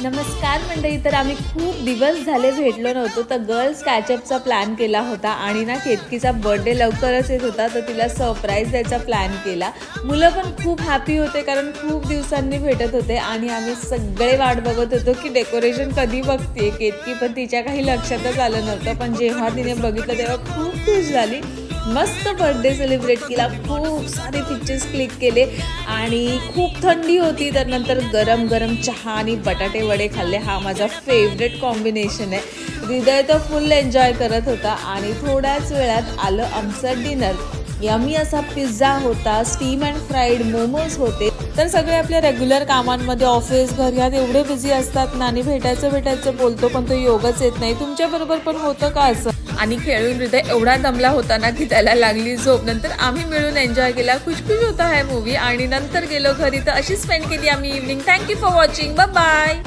नमस्कार मंडळी. तर आम्ही खूप दिवस झाले भेटलो नव्हतो, तर गर्ल्स कॅचअपचा प्लॅन केला होता आणि ना केतकीचा बर्थडे लवकरच येत होता, तर तिला सरप्राईज द्यायचा प्लॅन केला. मुलं पण खूप हॅपी होते कारण खूप दिवसांनी भेटत होते आणि आम्ही सगळे वाट बघत होतो की डेकोरेशन कधी बघते. केतकी पण तिच्या काही लक्षातच आलं नव्हतं, पण जेव्हा तिने बघितलं तेव्हा खूप खुश झाली. मस्त बर्थडे सेलिब्रेट केला, खूप सारे पिक्चर्स क्लिक केले आणि खूप थंडी होती. तर नंतर गरम गरम चहा आणि बटाटे वडे खाल्ले. हा माझा फेवरेट कॉम्बिनेशन आहे. हृदय तर फुल एन्जॉय करत होता आणि थोड्याच वेळात आलं आमचं डिनर. यमी असा पिझ्झा होता, स्टीम अँड फ्राईड मोमोज होते. तर सगळे आपल्या रेग्युलर कामांमध्ये ऑफिस घर यात एवढे बिझी असतात ना, आणि भेटायचं बोलतो पण तो योगच येत नाही. तुमच्याबरोबर पण होतं का असं? आणि खेळून हृदय एवढा दमला होता ना की त्याला लागली झोप. नंतर आम्ही मिळून एन्जॉय केला. खुशखुश होता हा मूवी आणि नंतर गेलो घरी. तर अशी स्पेंड केली आम्ही evening. Thank you for watching. Bye bye.